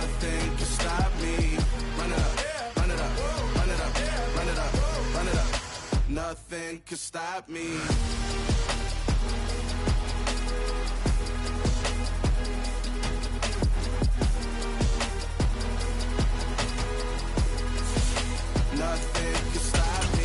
Nothing can stop me. Run it up, run it up, run it up, run it up, run it up. Nothing can stop me. Nothing can stop me.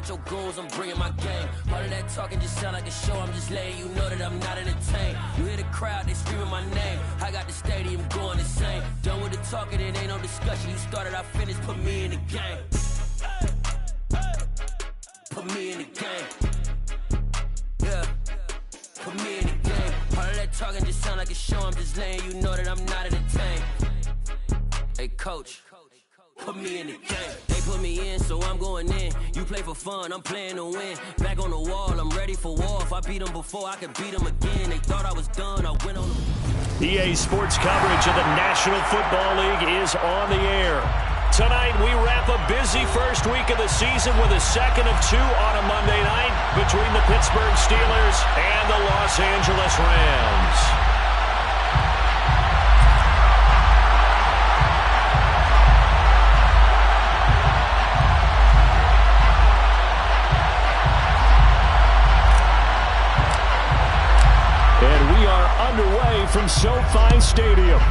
Your goals, I'm bringing my game. All of that talking just sound like a show. I'm just letting you know that I'm not entertained. You hear the crowd, they screaming my name. I got the stadium going insane. Done with the talking, it ain't no discussion. You started, I finished, put me in the game. Put me in the game. Yeah, put me in the game. All of that talking just sound like a show. I'm just letting you know that I'm not entertained. Hey, coach, put me in the game. They put me in, so I'm going in. You play for fun, I'm playing to win. Back on the wall, I'm ready for war. If I beat them before, I could beat them again. They thought I was done, I went on. EA Sports coverage of the National Football League is on the air. Tonight, we wrap a busy first week of the season with a second of two on a Monday night between the Pittsburgh Steelers and the Los Angeles Rams. And we are underway from SoFi Stadium.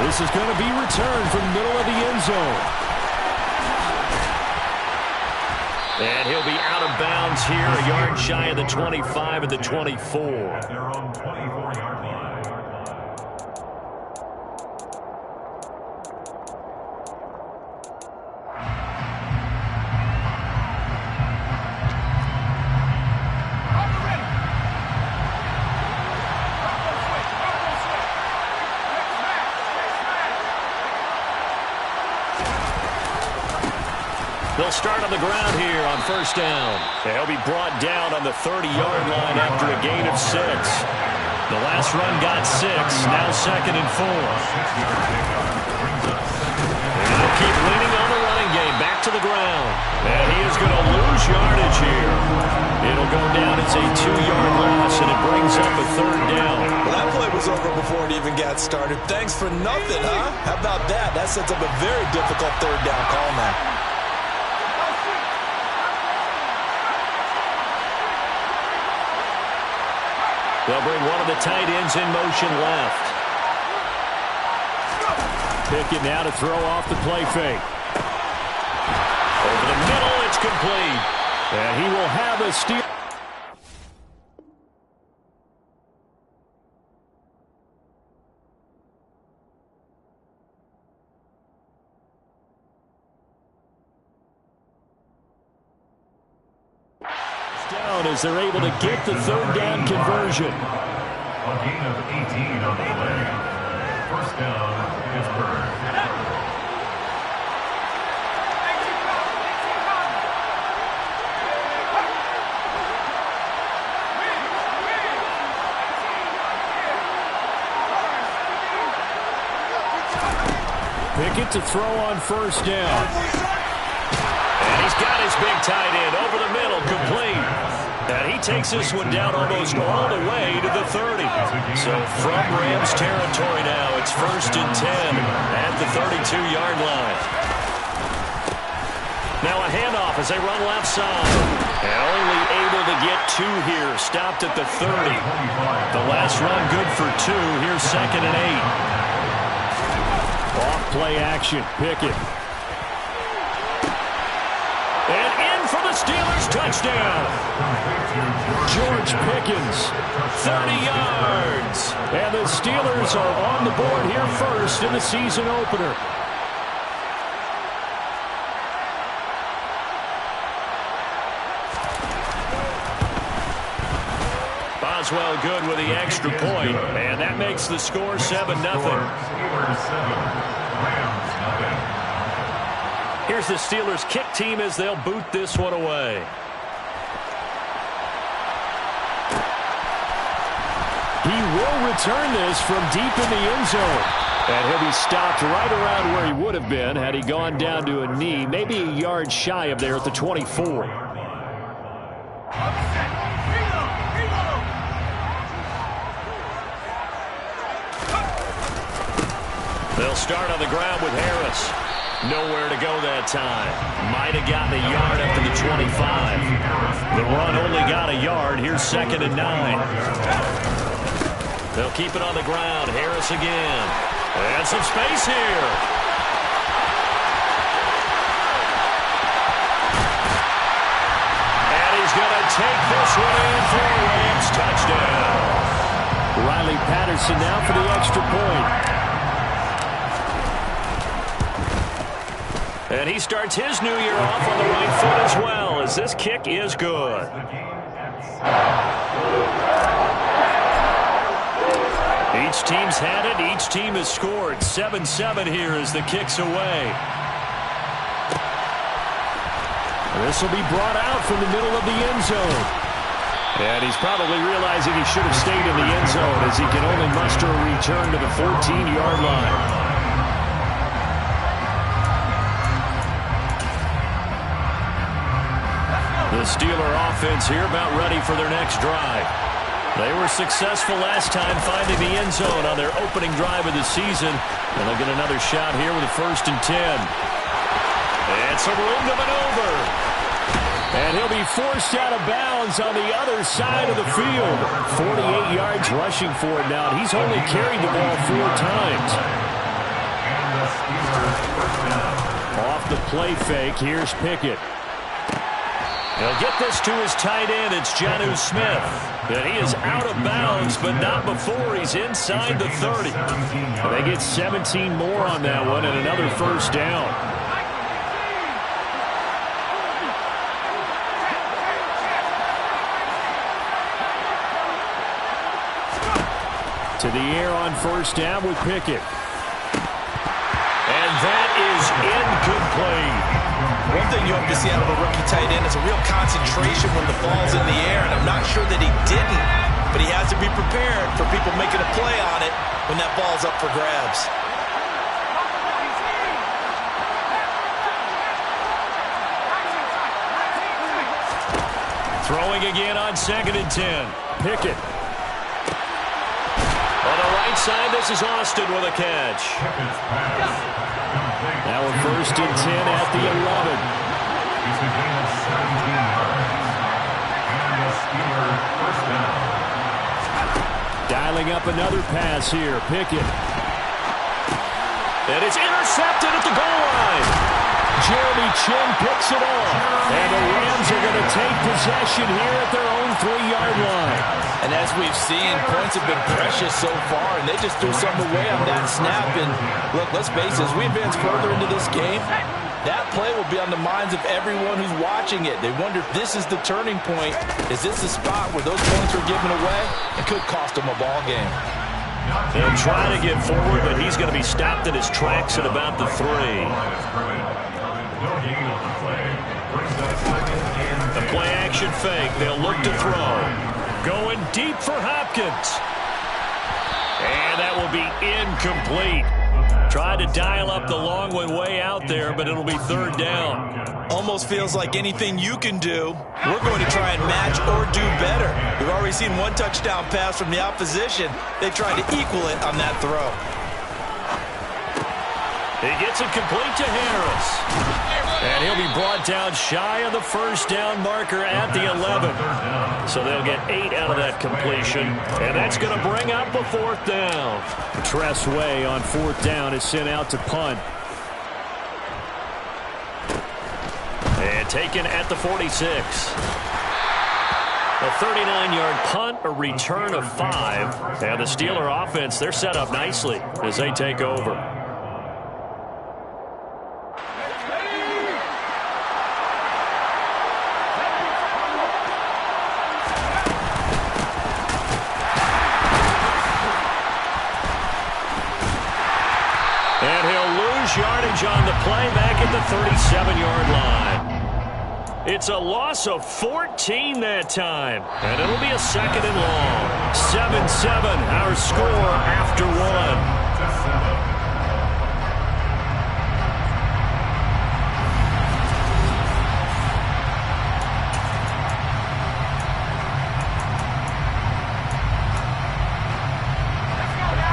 This is going to be returned from the middle of the end zone. And he'll be out of bounds here, a yard shy of the 25 at the 24. Their own 24-yard line. They'll start on the ground here on first down. They'll be brought down on the 30-yard line after a gain of 6. The last run got 6, now second and 4. And they'll keep leaning on the running game, back to the ground. And he is going to lose yardage here. It'll go down as a 2-yard loss, and it brings up a third down. Well, that play was over before it even got started. Thanks for nothing, huh? How about that? That sets up a very difficult third down call now. They'll bring one of the tight ends in motion left. Pickett now to throw off the play fake. Over the middle, it's complete. And he will have a steal. Down as they're able to get the third down conversion. A gain of 18 on the play. First down, Pittsburgh. Pickett to throw on first down. And he's got his big tight end over the middle, complete. And he takes this one down almost all the way to the 30. So from Rams territory now, it's first and 10 at the 32-yard line. Now a handoff as they run left side. And only able to get 2 here, stopped at the 30. The last run good for 2. Here's second and 8. Off play action, Pickett. And in for the Steelers, touchdown. George Pickens, 30 yards. And the Steelers are on the board here first in the season opener. Boswell good with the extra point, and that makes the score 7-0. Steelers 7, Rams nothing. Here's the Steelers kick team as they'll boot this one away. He will return this from deep in the end zone. And he'll be stopped right around where he would have been had he gone down to a knee, maybe a yard shy of there at the 24. They'll start on the ground with Harris. Nowhere to go that time. Might have gotten a yard up to the 25. The run only got a yard. Here's 2nd and 9. They'll keep it on the ground. Harris again. And some space here. And he's going to take this one in for a Rams touchdown. Riley Patterson now for the extra point. And he starts his new year off on the right foot as well, as this kick is good. Each team's had it. Each team has scored. 7-7 here as the kick's away. This will be brought out from the middle of the end zone. And he's probably realizing he should have stayed in the end zone as he can only muster a return to the 14-yard line. The Steeler offense here about ready for their next drive. They were successful last time finding the end zone on their opening drive of the season. And they'll get another shot here with a 1st and 10. And some room to maneuver. And he'll be forced out of bounds on the other side of the field. 48 yards rushing for it now. He's only carried the ball 4 times. Off the play fake, here's Pickett. He'll get this to his tight end. It's Jonnu Smith. And he is out of bounds, but not before he's inside the 30. They get 17 more on that one and another 1st down. To the air on 1st down with Pickett. And that is incomplete. One thing you hope to see out of a rookie tight end is a real concentration when the ball's in the air, and I'm not sure that he didn't, but he has to be prepared for people making a play on it when that ball's up for grabs. Throwing again on 2nd and 10. Pickett. On the right side, this is Austin with a catch. Now a 1st and 10 at the 11. He's a gain of 17 yards. And a Steeler 1st down. Dialing up another pass here. Pickett. And it's intercepted at the goal line. Jeremy Chin picks it off. And the Rams are going to take possession here at their own 3-yard line. And as we've seen, points have been precious so far, and they just threw something away on that snap. And look, let's face it, as we advance further into this game, that play will be on the minds of everyone who's watching it. They wonder if this is the turning point. Is this the spot where those points are given away? It could cost them a ball game. They'll try to get forward, but he's going to be stopped in his tracks at about the 3. The play action fake. They'll look to throw. Going deep for Hopkins. And that will be incomplete. Tried to dial up the long one way out there, but it'll be 3rd down. Almost feels like anything you can do, we're going to try and match or do better. We've already seen 1 touchdown pass from the opposition. They tried to equal it on that throw. He gets it complete to Harris. And he'll be brought down shy of the 1st down marker at the 11. So they'll get 8 out of that completion. And that's going to bring up a 4th down. Tress Way on 4th down is sent out to punt. And taken at the 46. A 39-yard punt, a return of 5. And the Steeler offense, they're set up nicely as they take over. much yardage on the play back at the 37-yard line. It's a loss of 14 that time, and it'll be a second and long. 7-7, our score after one.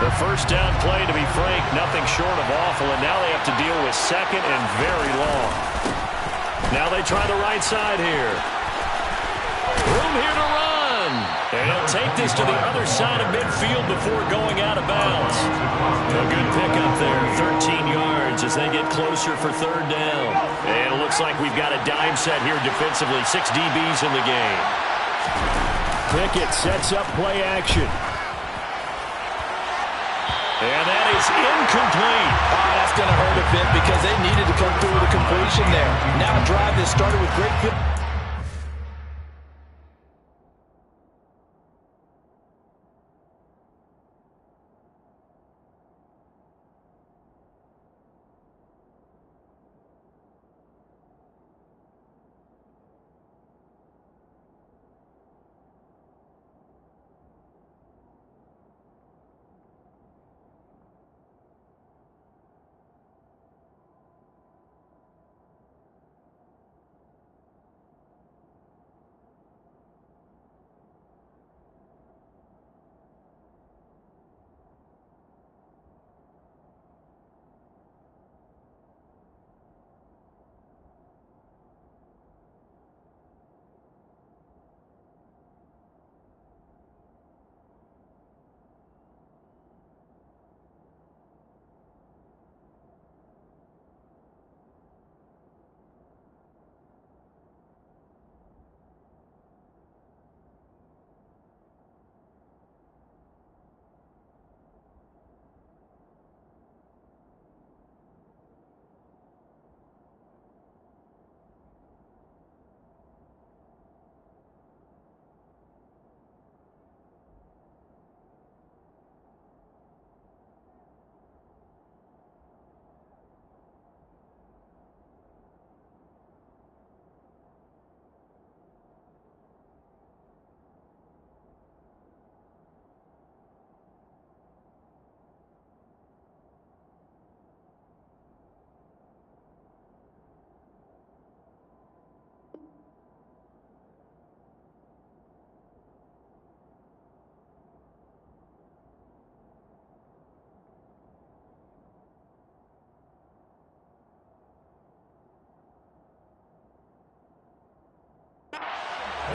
The first down play, to be frank, nothing short of awful, and now they have to deal with second and very long. Now they try the right side here. Room here to run. And he'll take this to the other side of midfield before going out of bounds. A good pickup there, 13 yards as they get closer for third down. And it looks like we've got a dime set here defensively. 6 DBs in the game. Pickett sets up play action. And that is incomplete. Oh, that's going to hurt a bit because they needed to come through with a completion there. Now a drive that started with great field.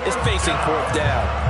Is facing fourth down.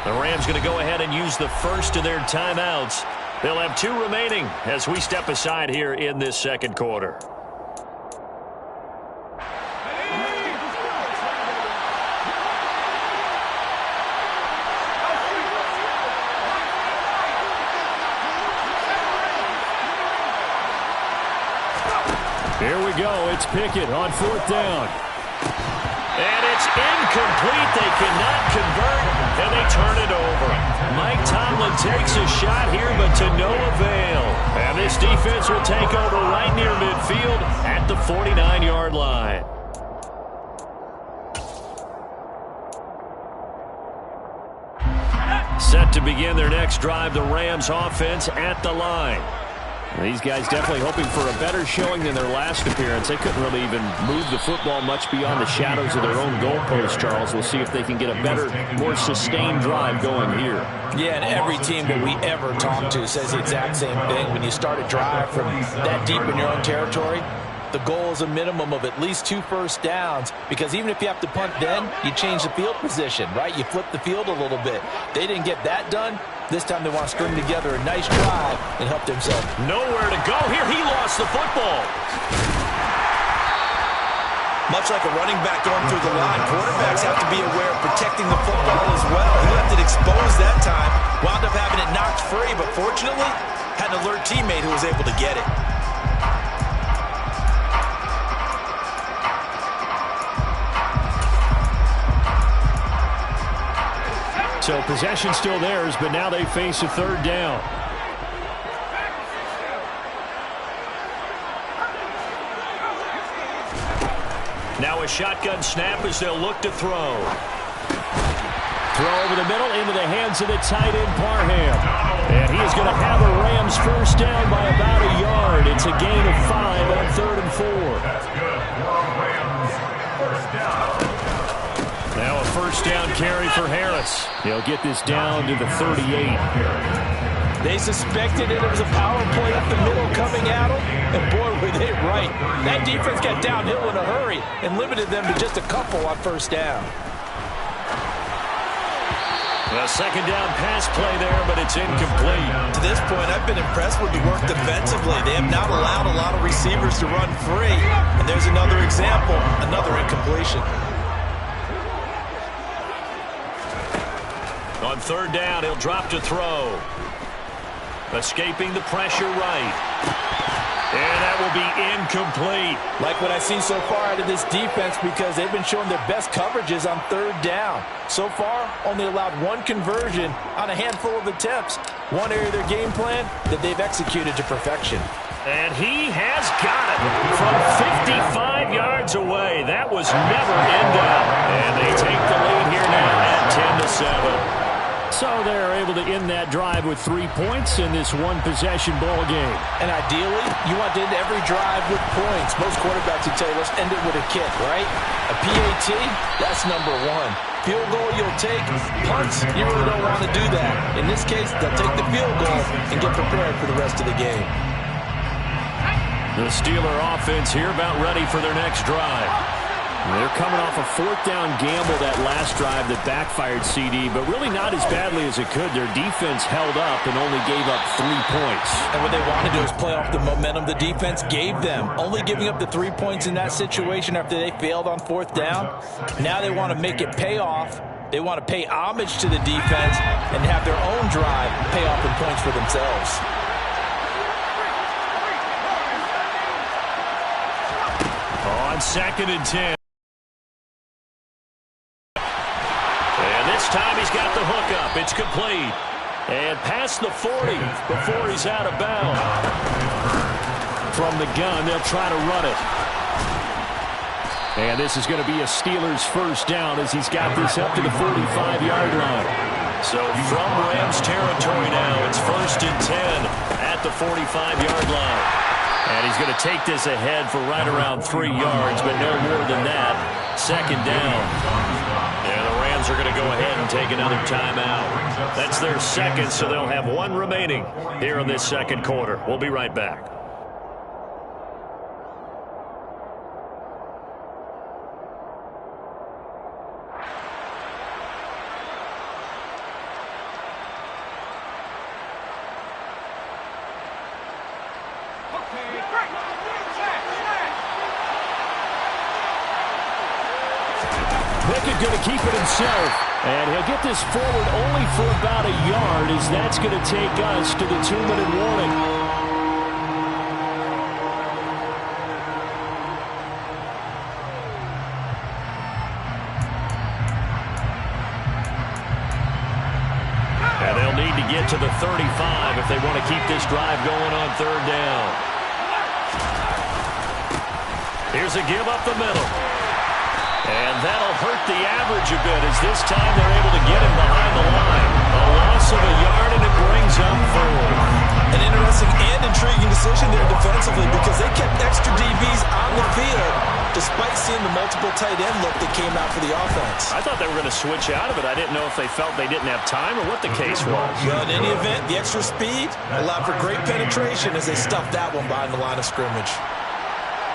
The Rams going to go ahead and use the first of their timeouts. They'll have 2 remaining as we step aside here in this second quarter. Here we go. It's Pickett on fourth down. And it's incomplete. They cannot convert, and they turn it over. Mike Tomlin takes a shot here, but to no avail. And this defense will take over right near midfield at the 49-yard line. Set to begin their next drive, the Rams offense at the line. These guys definitely hoping for a better showing than their last appearance. They couldn't really even move the football much beyond the shadows of their own goalpost, Charles. We'll see if they can get a better, more sustained drive going here. Yeah, and every team that we ever talk to says the exact same thing. When you start a drive from that deep in your own territory, the goal is a minimum of at least 2 first downs, because even if you have to punt then, you change the field position, right? You flip the field a little bit. They didn't get that done. This time they want to string together a nice drive and help themselves. Nowhere to go here. He lost the football. Much like a running back going through the line, quarterbacks have to be aware of protecting the football as well. He left it exposed that time, wound up having it knocked free, but fortunately, had an alert teammate who was able to get it. So possession still theirs, but now they face a third down. Now a shotgun snap as they'll look to throw. Throw over the middle into the hands of the tight end, Parham. And he is going to have a Rams first down by about a yard. It's a gain of 5 on 3rd and 4. That's good for Rams. First down. Now a first down carry for Harris. He'll get this down to the 38. They suspected it was a power play up the middle coming at them, and boy, were they right. That defense got downhill in a hurry and limited them to just a couple on first down. A second down pass play there, but it's incomplete. To this point, I've been impressed with the work defensively. They have not allowed a lot of receivers to run free, and there's another example, another incompletion. On third down, he'll drop to throw. Escaping the pressure right. And that will be incomplete. Like what I've seen so far out of this defense, because they've been showing their best coverages on third down. So far, only allowed 1 conversion on a handful of attempts. One area of their game plan that they've executed to perfection. And he has got it from 55 yards away. That was never in doubt. And they take the lead here now at 10-7. So they're able to end that drive with 3 points in this one-possession ball game. And ideally, you want to end every drive with points. Most quarterbacks would tell you, let's end it with a kick, right? A PAT, that's number 1. Field goal you'll take. Punts, you really don't want to do that. In this case, they'll take the field goal and get prepared for the rest of the game. The Steeler offense here about ready for their next drive. They're coming off a 4th down gamble that last drive that backfired CD, but really not as badly as it could. Their defense held up and only gave up 3 points. And what they want to do is play off the momentum the defense gave them. Only giving up the 3 points in that situation after they failed on 4th down. Now they want to make it pay off. They want to pay homage to the defense and have their own drive pay off in points for themselves. On 2nd and 10. This time he's got the hookup. It's complete. And past the 40 before he's out of bounds. From the gun, they'll try to run it. And this is going to be a Steelers first down as he's got this up to the 45-yard line. So from Rams territory now, it's 1st and 10 at the 45-yard line. And he's going to take this ahead for right around 3 yards, but no more than that. 2nd down. Yeah, the Rams are going to go ahead and take another timeout. That's their 2nd, so they'll have 1 remaining here in this 2nd quarter. We'll be right back. Pickett going to keep it himself. And he'll get this forward only for about a yard, as that's going to take us to the 2-minute warning. And they'll need to get to the 35 if they want to keep this drive going on 3rd down. Here's a give up the middle. And that'll hurt the average a bit, as this time they're able to get him behind the line. A loss of a yard, and it brings up 4. An interesting and intriguing decision there defensively, because they kept extra DBs on the field despite seeing the multiple tight end look that came out for the offense. I thought they were going to switch out of it. I didn't know if they felt they didn't have time or what the case was. Well, in any event, the extra speed allowed for great penetration as they stuffed that one behind the line of scrimmage.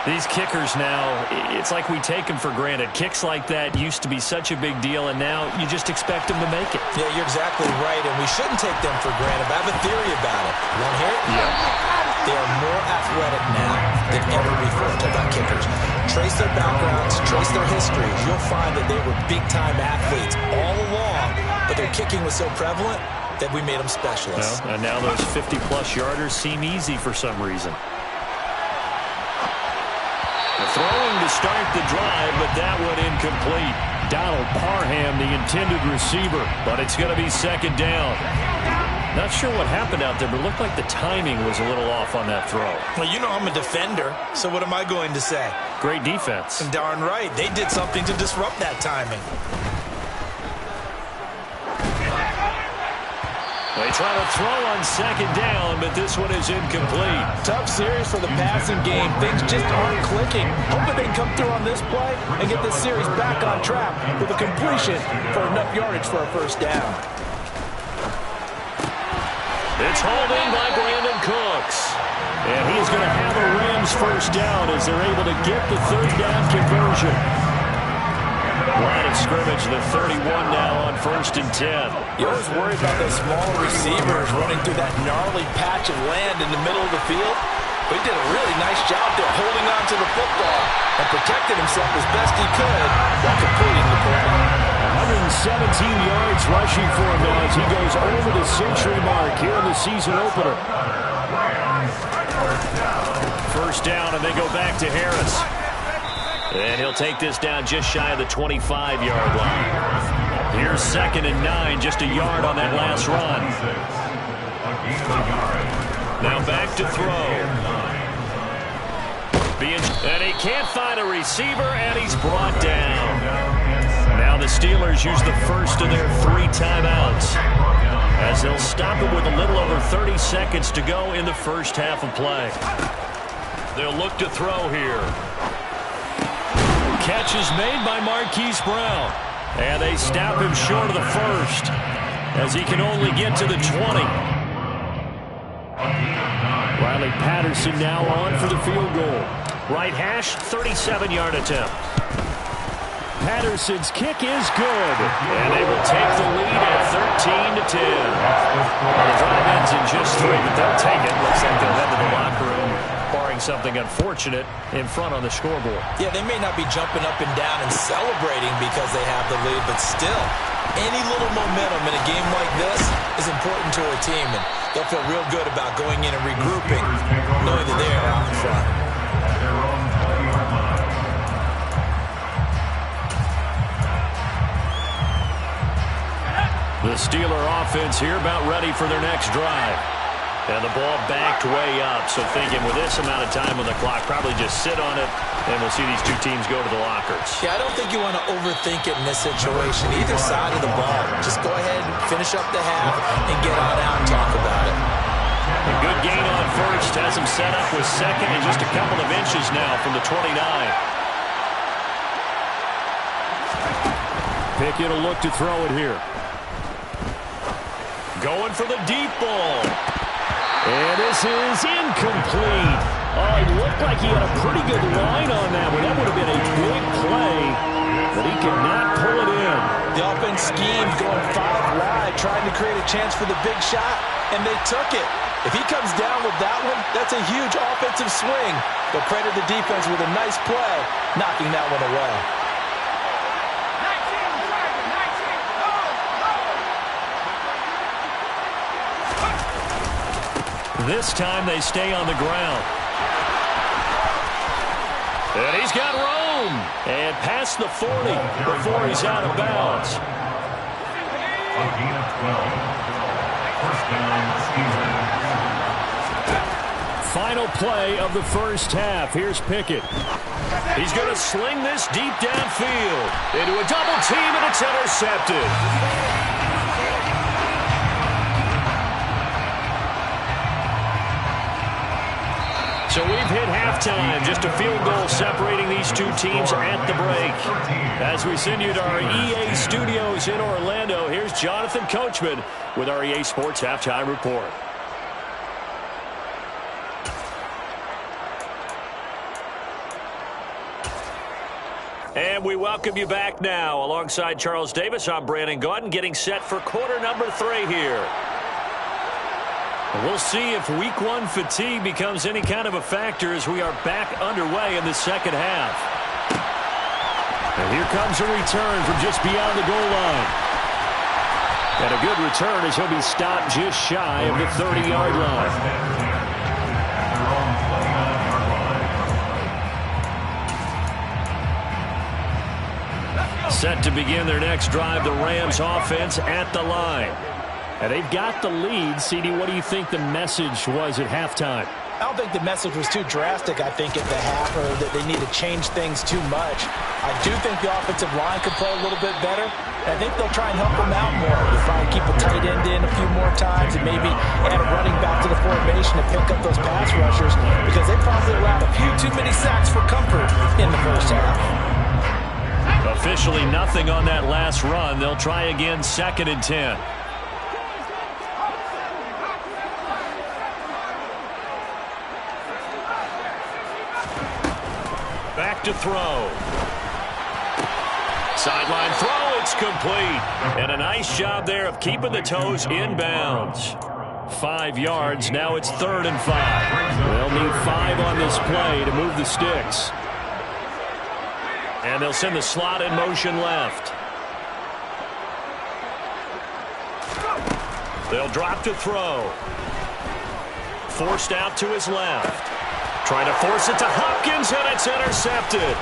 These kickers now, it's like we take them for granted. Kicks like that used to be such a big deal, and now you just expect them to make it. Yeah, you're exactly right, and we shouldn't take them for granted. But I have a theory about it. You want to hear it? Yeah. They are more athletic now than ever before. Talk about kickers. Trace their backgrounds, trace their histories. You'll find that they were big-time athletes all along, but their kicking was so prevalent that we made them specialists. Well, and now those 50-plus yarders seem easy for some reason. Throwing to start the drive, but that one incomplete. Donald Parham, the intended receiver, but it's going to be second down. Not sure what happened out there, but it looked like the timing was a little off on that throw. Well, you know I'm a defender, so what am I going to say? Great defense. And darn right, they did something to disrupt that timing. They try to throw on second down, but this one is incomplete. Tough series for the passing game. Things just aren't clicking. Hoping they can come through on this play and get this series back on track with a completion for enough yardage for a first down. It's hauled in by Brandon Cooks. And he's going to have a Rams first down as they're able to get the third down conversion. Line of scrimmage, the 31 now on 1st and 10. You always worry about those smaller receivers running through that gnarly patch of land in the middle of the field. But he did a really nice job there holding on to the football and protecting himself as best he could while completing the play. 117 yards rushing for him now as he goes over the century mark here in the season opener. First down, and they go back to Harris. And he'll take this down just shy of the 25-yard line. Here's 2nd and 9, just a yard on that last run. Now back to throw. And he can't find a receiver, and he's brought down. Now the Steelers use the first of their 3 timeouts as they'll stop him with a little over 30 seconds to go in the first half of play. They'll look to throw here. Catch is made by Marquise Brown. And they stop him short of the first as he can only get to the 20. Riley Patterson now on for the field goal. Right hash, 37-yard attempt. Patterson's kick is good. And they will take the lead at 13-10. Well, the drive ends in just 3, but they'll take it. Looks like they'll head to the locker room, barring something unfortunate in front on the scoreboard. Yeah, they may not be jumping up and down and celebrating because they have the lead, but still, any little momentum in a game like this is important to a team, and they'll feel real good about going in and regrouping, knowing that they are out in front. The Steeler offense here about ready for their next drive. And the ball backed way up, so thinking with this amount of time on the clock, probably just sit on it, and we'll see these two teams go to the lockers. Yeah, I don't think you want to overthink it in this situation, either side of the ball. Just go ahead and finish up the half and get on out and talk about it. A good gain on first has him set up with second and just a couple of inches now from the 29. Pickett will look to throw it here. Going for the deep ball. And this is incomplete. Oh, it looked like he had a pretty good line on that one. That would have been a big play, but he could not pull it in. The offense schemed going 5 wide, trying to create a chance for the big shot, and they took it. If he comes down with that one, that's a huge offensive swing. But credit the defense with a nice play, knocking that one away. This time they stay on the ground. And he's got room. And past the 40 before he's out of bounds. A gain of 12. First down, Steelers. Final play of the first half. Here's Pickett. He's going to sling this deep downfield into a double team, and it's intercepted. So we've hit halftime, just a field goal separating these two teams at the break. As we send you to our EA studios in Orlando, here's Jonathan Coachman with our EA Sports Halftime Report. And we welcome you back now. Alongside Charles Davis, I'm Brandon Gaudin, getting set for quarter number 3 here. We'll see if week 1 fatigue becomes any kind of a factor as we are back underway in the second half. And here comes a return from just beyond the goal line. And a good return as he'll be stopped just shy of the 30-yard line. Set to begin their next drive, the Rams offense at the line. And they've got the lead. CD, what do you think the message was at halftime? I don't think the message was too drastic, I think, at the half, or that they need to change things too much. I do think the offensive line could play a little bit better. I think they'll try and help them out more. They'll try and keep a tight end in a few more times and maybe add a running back to the formation to pick up those pass rushers, because they probably allowed a few too many sacks for comfort in the first half. Officially nothing on that last run. They'll try again, 2nd and 10. Back to throw. Sideline throw, it's complete. And a nice job there of keeping the toes in bounds. 5 yards, now it's 3rd and 5. They'll need 5 on this play to move the sticks. And they'll send the slot in motion left. They'll drop to throw. Forced out to his left. Trying to force it to Hopkins, and it's intercepted.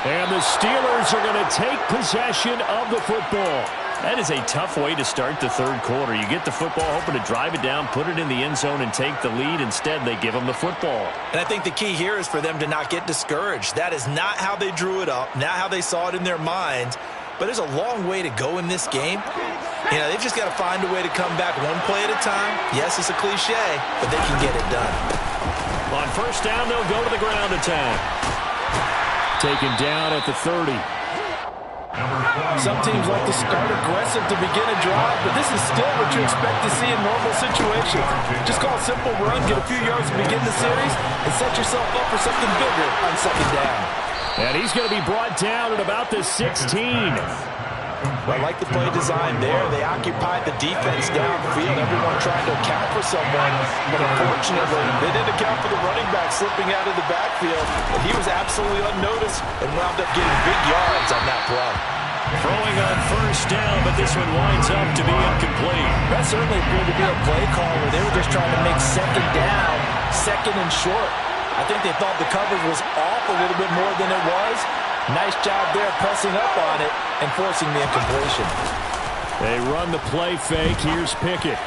And the Steelers are going to take possession of the football. That is a tough way to start the 3rd quarter. You get the football, hoping to drive it down, put it in the end zone, and take the lead. Instead, they give them the football. And I think the key here is for them to not get discouraged. That is not how they drew it up, not how they saw it in their minds. But there's a long way to go in this game. You know, they've just got to find a way to come back one play at a time. Yes, it's a cliche, but they can get it done. On 1st down, they'll go to the ground attack. Taken down at the 30. Some teams like to start aggressive to begin a drive, but this is still what you expect to see in normal situations. Just call a simple run, get a few yards to begin the series, and set yourself up for something bigger on 2nd down. And he's going to be brought down at about the 16. I like the play design there. They occupied the defense downfield, everyone trying to account for someone. But unfortunately, they didn't account for the running back slipping out of the backfield. And he was absolutely unnoticed and wound up getting big yards on that play. Throwing on 1st down, but this one winds up to be incomplete. That certainly appeared to be a play call where they were just trying to make 2nd down, 2nd and short. I think they thought the coverage was off a little bit more than it was. Nice job there pressing up on it and forcing the incompletion. They run the play fake. Here's Pickett.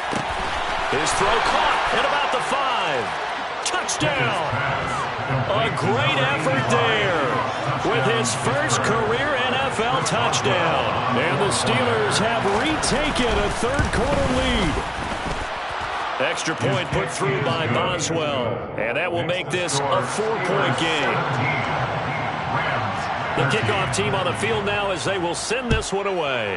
His throw caught at about the 5. Touchdown. A great effort there with his first career NFL touchdown. And the Steelers have retaken a 3rd quarter lead. Extra point put through by Boswell. And that will make this a 4-point game. The kickoff team on the field now as they will send this one away.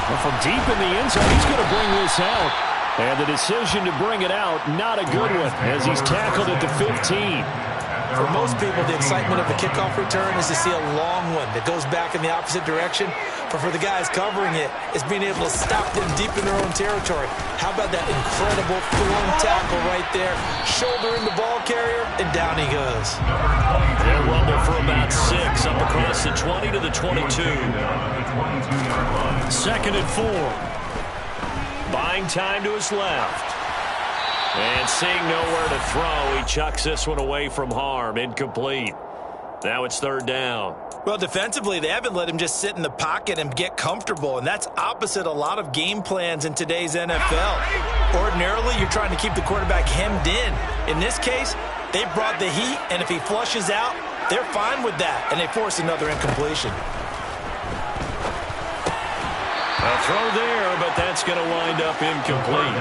Well, from deep in the end zone, he's going to bring this out. And the decision to bring it out, not a good one, as he's tackled at the 15. For most people, the excitement of the kickoff return is to see a long one that goes back in the opposite direction. But for the guys covering it, it's being able to stop them deep in their own territory. How about that incredible form tackle right there? Shouldering the ball carrier, and down he goes. They'll rumble for about 6 up across the 20 to the 22. 2nd and 4. Buying time to his left. And seeing nowhere to throw, he chucks this one away from harm. Incomplete. Now it's 3rd down. Well, defensively, they haven't let him just sit in the pocket and get comfortable, and that's opposite a lot of game plans in today's NFL. Ordinarily, you're trying to keep the quarterback hemmed in. In this case, they brought the heat, and if he flushes out, they're fine with that, and they force another incompletion. A throw there, but that's going to wind up incomplete.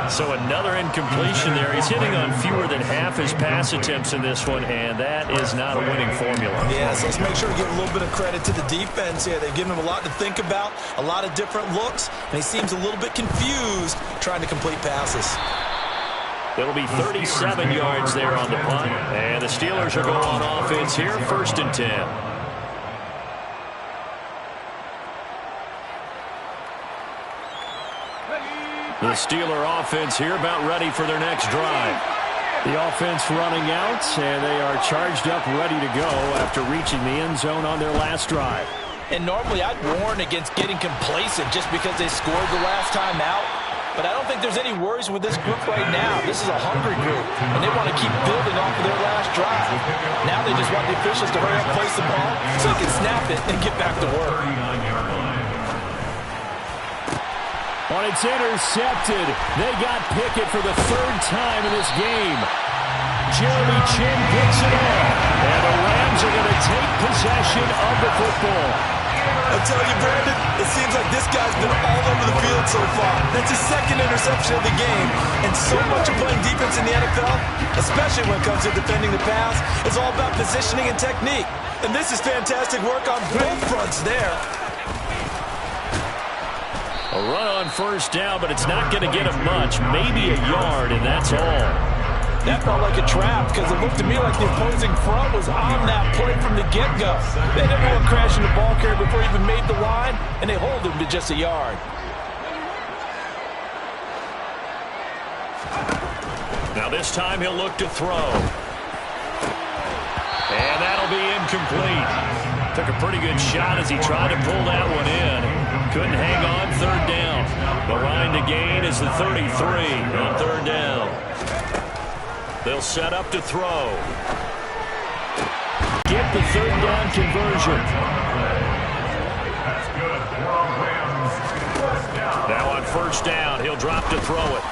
So another incompletion there. He's hitting on fewer than half his pass attempts in this one, and that is not a winning formula. Yeah, so let's make sure to give a little bit of credit to the defense here. They've given him a lot to think about, a lot of different looks, and he seems a little bit confused trying to complete passes. It'll be 37 yards there on the punt. And the Steelers are going on offense here, 1st and 10. The Steeler offense here about ready for their next drive. The offense running out, and they are charged up, ready to go after reaching the end zone on their last drive. And normally I'd warn against getting complacent just because they scored the last time out. But I don't think there's any worries with this group right now. This is a hungry group, and they want to keep building off of their last drive. Now they just want the officials to hurry up, place the ball, so they can snap it and get back to work. When it's intercepted, they got Pickett for the 3rd time in this game. Jeremy Chin picks it up, and the Rams are going to take possession of the football. I'll tell you, Brandon, it seems like this guy's been all over the field so far. That's his 2nd interception of the game, and so much of playing defense in the NFL, especially when it comes to defending the pass, is all about positioning and technique. And this is fantastic work on both fronts there. A run on 1st down, but it's not going to get him much. Maybe a yard, and that's all. That felt like a trap because it looked to me like the opposing front was on that play from the get-go. They didn't want to crash into the ball carrier before he even made the line, and they hold him to just a yard. Now this time he'll look to throw. And that'll be incomplete. Took a pretty good shot as he tried to pull that one in. Couldn't hang on, 3rd down. The line to gain is the 33 on 3rd down. They'll set up to throw. Get the 3rd down conversion. That's good for Rams. First down. Now on 1st down, he'll drop to throw it.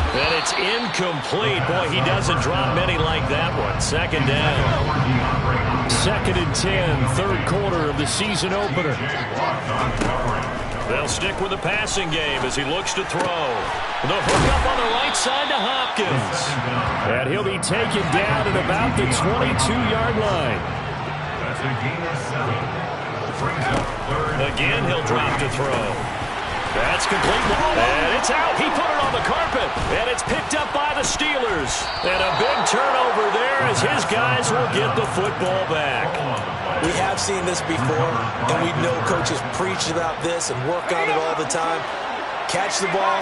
And it's incomplete. Boy, he doesn't drop many like that one. 2nd down. 2nd and 10, 3rd quarter of the season opener. They'll stick with the passing game as he looks to throw. The hookup on the right side to Hopkins. And he'll be taken down at about the 22-yard line. That's a gain of 7. Brings up 3rd. Again, he'll drop to throw. That's complete. And it's out. He put it on the carpet. And it's picked up by the Steelers. And a big turnover there as his guys will get the football back. We have seen this before, and we know coaches preach about this and work on it all the time. Catch the ball.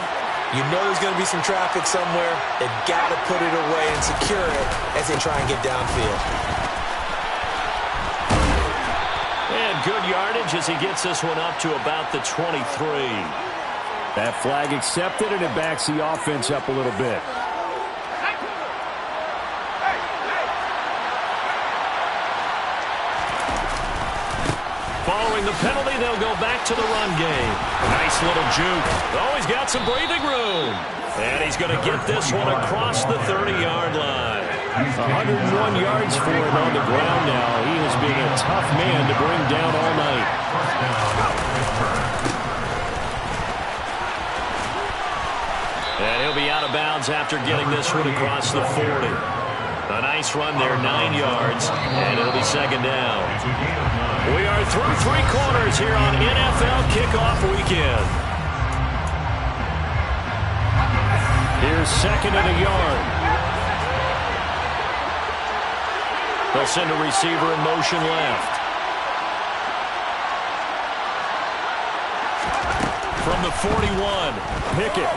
You know there's going to be some traffic somewhere. They've got to put it away and secure it as they try and get downfield. And good yardage as he gets this one up to about the 23. That flag accepted, and it backs the offense up a little bit. Following the penalty, they'll go back to the run game. Nice little juke. Oh, he's got some breathing room. And he's going to get this one across the 30-yard line. 101 yards for him on the ground now. He has been a tough man to bring down all night. And he'll be out of bounds after getting this one across the 40. A nice run there, 9 yards, and it'll be 2nd down. We are through 3 quarters here on NFL Kickoff Weekend. Here's 2nd and a yard. They'll send a receiver in motion left. From the 41, Pickett.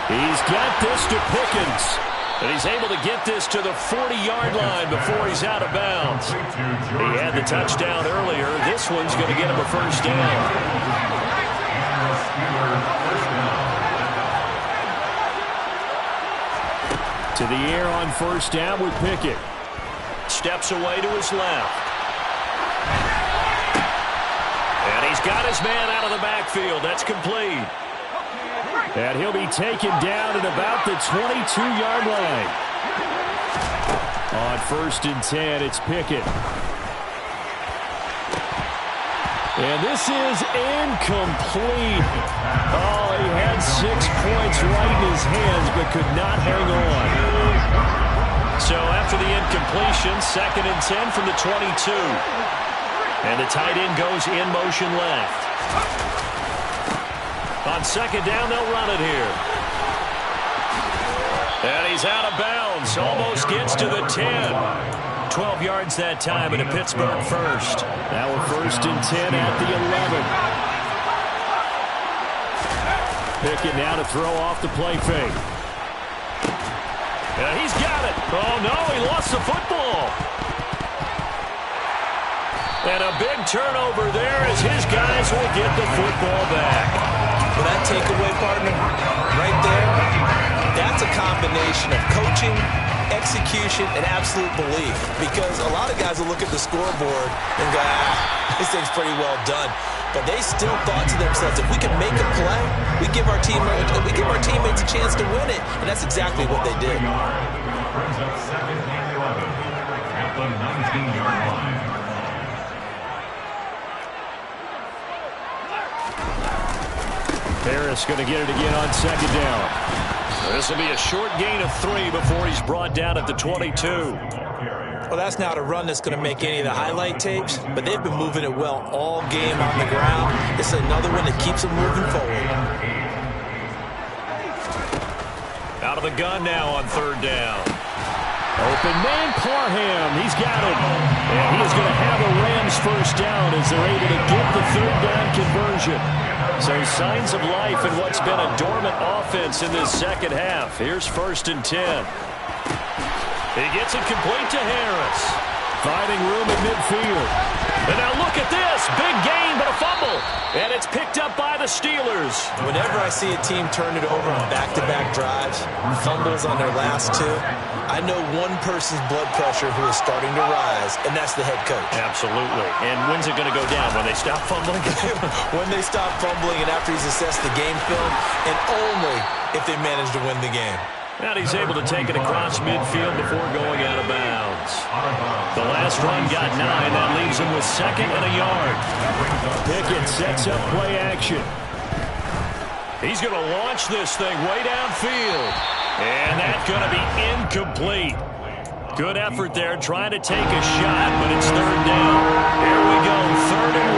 He's got this to Pickens. And he's able to get this to the 40-yard line before he's out of bounds. He had the touchdown earlier. This one's going to get him a 1st down. To the air on 1st down with Pickett. Steps away to his left. And he's got his man out of the backfield. That's complete. And he'll be taken down at about the 22-yard line. On 1st and 10, it's Pickett. And this is incomplete. Oh, he had 6 points right in his hands, but could not hang on. So after the incompletion, 2nd and 10 from the 22. And the tight end goes in motion left. On 2nd down, they'll run it here. And he's out of bounds. Almost gets to the 10. 12 yards that time and a Pittsburgh first. Now we're 1st and 10 at the 11. Pickett now to throw off the play fake. And he's got it. Oh, no, he lost the football. And a big turnover there as his guys will get the football back. For that takeaway, partner, right there, that's a combination of coaching, execution, and absolute belief. Because a lot of guys will look at the scoreboard and go, this thing's pretty well done. But they still thought to themselves, if we can make a play, we give our teammates a chance to win it. And that's exactly what they did. Brings up 2nd and 11 at the 19-yard line. Harris going to get it again on 2nd down. This will be a short gain of 3 before he's brought down at the 22. Well, that's not a run that's going to make any of the highlight tapes, but they've been moving it well all game on the ground. It's another one that keeps them moving forward. Out of the gun now on 3rd down. Open man, Parham. He's got it. And he is going to have a Rams first down as they're able to get the 3rd down conversion. So signs of life in what's been a dormant offense in this second half. Here's 1st and 10. He gets it complete to Harris. Finding room in midfield. And now look at this. Big gain, but a fumble. And it's picked up by the Steelers. Whenever I see a team turn it over on back-to-back drives, fumbles on their last 2, I know one person's blood pressure who is starting to rise, and that's the head coach. Absolutely. And when's it going to go down? When they stop fumbling? When they stop fumbling and after he's assessed the game film, and only if they manage to win the game. And he's able to take it across midfield before going out of bounds. The last run got 9. That leaves him with 2nd and a yard. Pickett sets up play action. He's going to launch this thing way downfield. And that's going to be incomplete. Good effort there trying to take a shot, but it's 3rd down. Here we go, 3rd and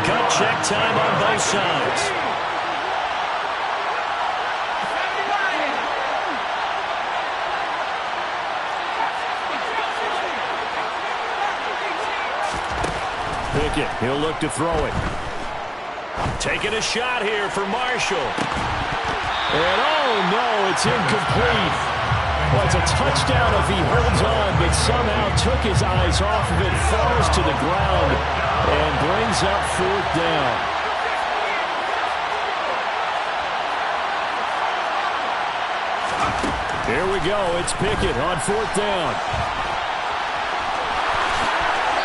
1. Gut check time on both sides. Pickett, he'll look to throw it. Taking a shot here for Marshall. And oh no, it's incomplete. Well, it's a touchdown if he holds on, but somehow took his eyes off of it, falls to the ground, and brings up 4th down. Here we go, it's Pickett on 4th down.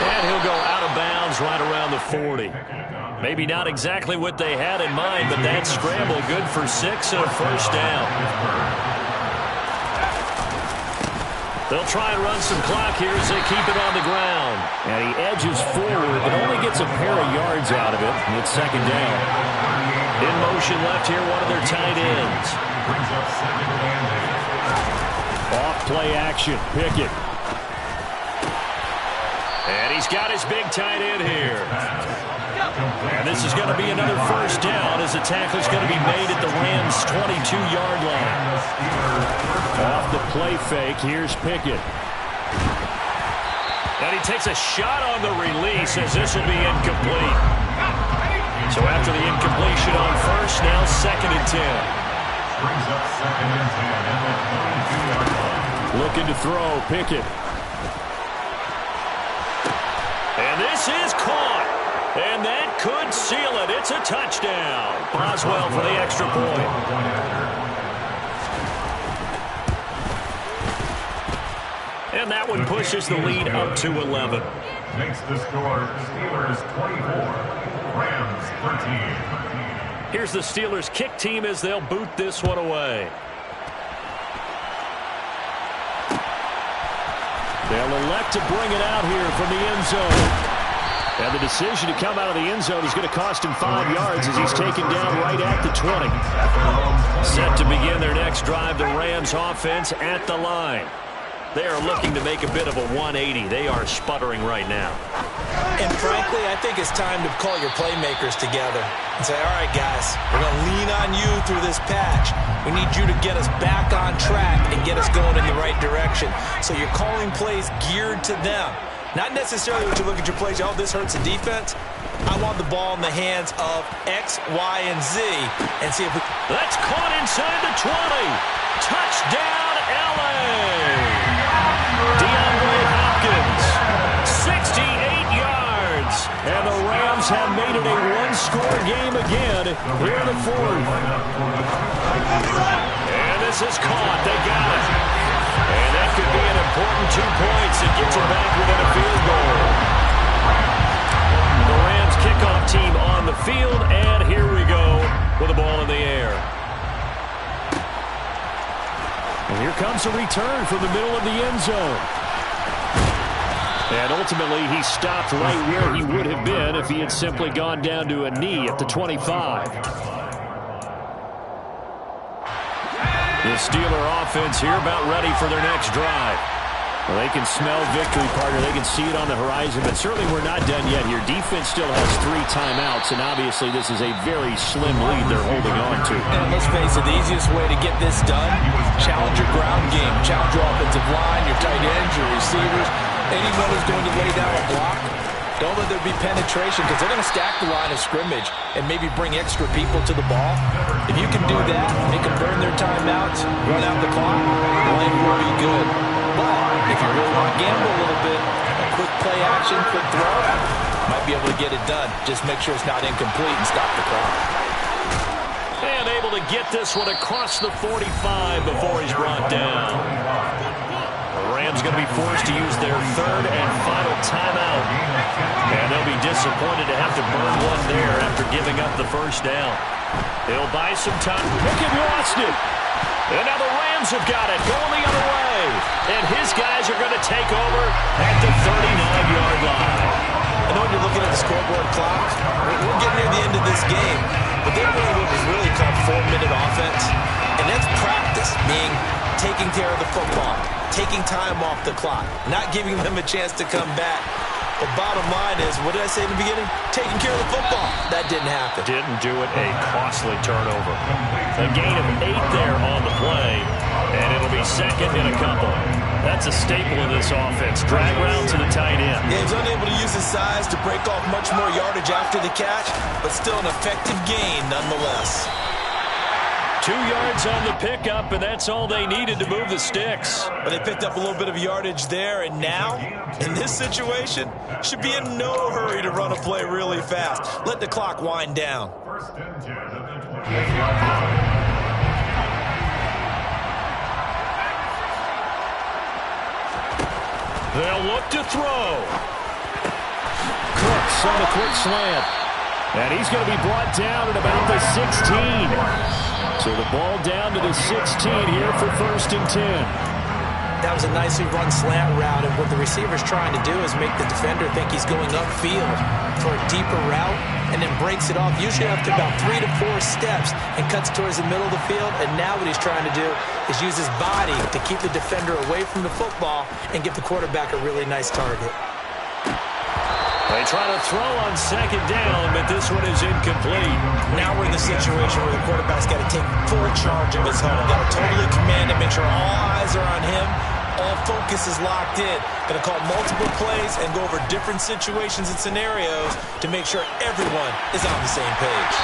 And he'll go out of bounds right around the 40. Maybe not exactly what they had in mind, but that scramble good for 6 and a first down. They'll try and run some clock here as they keep it on the ground. And he edges forward, but only gets a pair of yards out of it. And it's 2nd down. In motion left here, one of their tight ends. Off play action, Pickett. And he's got his big tight end here. And this is going to be another first down as the tackle's going to be made at the Rams' 22-yard line. Off the play fake, here's Pickett. And he takes a shot on the release as this will be incomplete. So after the incompletion on first, now 2nd and 10. Brings up 2nd and 10 at the 22-yard line. Looking to throw, Pickett. And this is caught. And that could seal it. It's a touchdown. Boswell for the extra point. And that one pushes the lead up to 11. Makes the score Steelers 24, Rams 13. Here's the Steelers kick team as they'll boot this one away. They'll elect to bring it out here from the end zone. And the decision to come out of the end zone is going to cost him 5 yards as he's taken down right at the 20. Set to begin their next drive, the Rams offense at the line. They are looking to make a bit of a 180. They are sputtering right now. And frankly, I think it's time to call your playmakers together and say, all right, guys, we're going to lean on you through this patch. We need you to get us back on track and get us going in the right direction. So you're calling plays geared to them. Not necessarily when you look at your plays, oh, this hurts the defense. I want the ball in the hands of X, Y, and Z and see if we... That's caught inside the 20. Touchdown, L.A. DeAndre Hopkins, 68 yards. And the Rams have made it a one-score game again here in the fourth. And this is caught. They got it. And that could be an important 2 points. It gets it back within a field goal. The Rams kickoff team on the field, and here we go with the ball in the air. And here comes a return from the middle of the end zone. And ultimately, he stopped right where he would have been if he had simply gone down to a knee at the 25. The Steeler offense here about ready for their next drive. Well, they can smell victory, partner. They can see it on the horizon, but certainly we're not done yet here. Defense still has 3 timeouts, and obviously this is a very slim lead they're holding on to. And let's face it, the easiest way to get this done, challenge your ground game, challenge your offensive line, your tight ends, your receivers, anyone who's going to lay down a block. Don't let there be penetration because they're going to stack the line of scrimmage and maybe bring extra people to the ball. If you can do that, make them burn their timeouts, run out the clock, life will be good. But if you really want to gamble a little bit, a quick play action, quick throw, might be able to get it done. Just make sure it's not incomplete and stop the clock. And able to get this one across the 45 before he's brought down. The Rams going to be forced to use their 3rd and final timeout. And they'll be disappointed to have to burn one there after giving up the first down. They'll buy some time. Pickett lost it. And now the Rams have got it going the other way. And his guys are going to take over at the 39-yard line. I know when you're looking at the scoreboard clock, we're getting near the end of this game. But they're running what was really called 4-minute offense. And that's practice, meaning taking care of the football, taking time off the clock, not giving them a chance to come back. The bottom line is, what did I say in the beginning? Taking care of the football. That didn't happen. Didn't do it. A costly turnover. A gain of 8 there on the play, and it'll be second in a couple. That's a staple of this offense. Drag round to the tight end. Yeah, he's unable to use his size to break off much more yardage after the catch, but still an effective gain nonetheless. 2 yards on the pickup, and that's all they needed to move the sticks. But they picked up a little bit of yardage there, and now, in this situation, should be in no hurry to run a play really fast. Let the clock wind down. They'll look to throw. Cooks on the quick slant. And he's going to be brought down at about the 16. So the ball down to the 16 here for 1st and 10. That was a nicely run slant route, and what the receiver's trying to do is make the defender think he's going upfield for a deeper route, and then breaks it off, usually after about 3 to 4 steps, and cuts towards the middle of the field. And now what he's trying to do is use his body to keep the defender away from the football and give the quarterback a really nice target. They try to throw on 2nd down, but this one is incomplete. Now we're in the situation where the quarterback's got to take full charge of his home. Got to totally command it, make sure all eyes are on him. All focus is locked in. Going to call multiple plays and go over different situations and scenarios to make sure everyone is on the same page.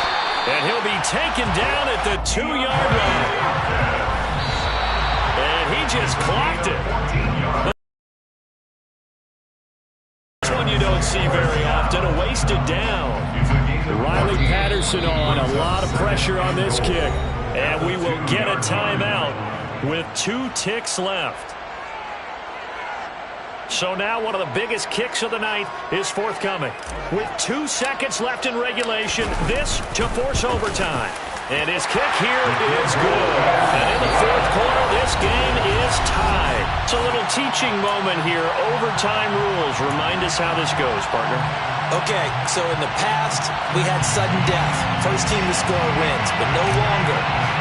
And he'll be taken down at the 2-yard line. And he just clocked it. You don't see very often. A wasted down. Riley Patterson on. A lot of pressure on this kick. And we will get a timeout with 2 ticks left. So now one of the biggest kicks of the night is forthcoming. With 2 seconds left in regulation, this to force overtime. And his kick here is good. And in the 4th quarter, this game is tied. It's a little teaching moment here. Overtime rules. Remind us how this goes, partner. Okay, so in the past, we had sudden death. First team to score wins, but no longer.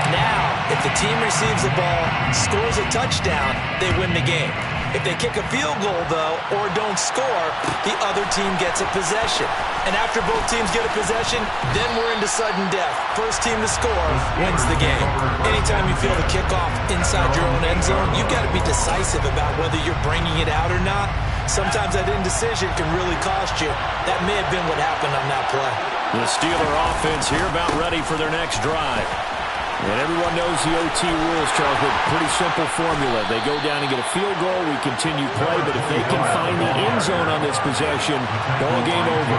Now, if the team receives the ball, scores a touchdown, they win the game. If they kick a field goal, though, or don't score, the other team gets a possession. And after both teams get a possession, then we're into sudden death. First team to score wins the game. Anytime you feel the kickoff inside your own end zone, you've got to be decisive about whether you're bringing it out or not. Sometimes that indecision can really cost you. That may have been what happened on that play. The Steeler offense here about ready for their next drive. And everyone knows the OT rules, Charles, but pretty simple formula. They go down and get a field goal, we continue play, but if they can find the end zone on this possession, ball game over.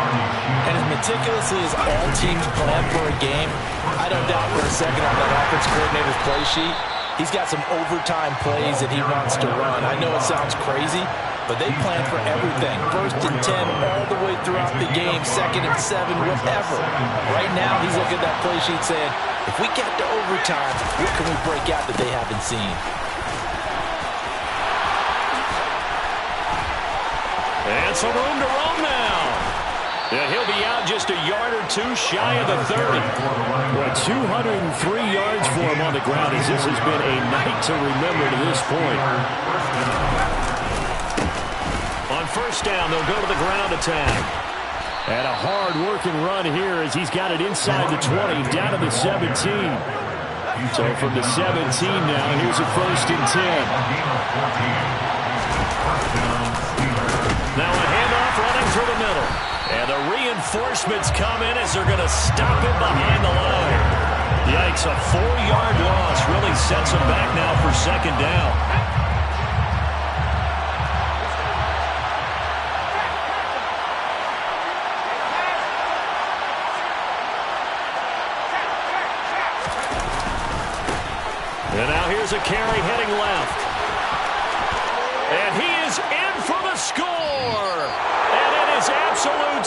And as meticulously as all teams plan for a game, I don't doubt for a second on that offense coordinator's play sheet, he's got some overtime plays that he wants to run. I know it sounds crazy, but they plan for everything. 1st and 10 all the way throughout the game, 2nd and 7, whatever. Right now, he's looking at that play sheet saying, if we get to overtime, what can we break out that they haven't seen? And some room to roam now. Yeah, he'll be out just a yard or two shy of the 30. Well, 203 yards for him on the ground as this has been a night to remember to this point. On 1st down, they'll go to the ground attack. And a hard-working run here as he's got it inside the 20, down to the 17. So from the 17 now, here's a 1st and 10. Now a handoff running through the middle. And the reinforcements come in as they're going to stop him behind the line. Yikes, a 4-yard loss really sets him back now for 2nd down. And now here's a carry heading left. And he is in for the score. And it is absolute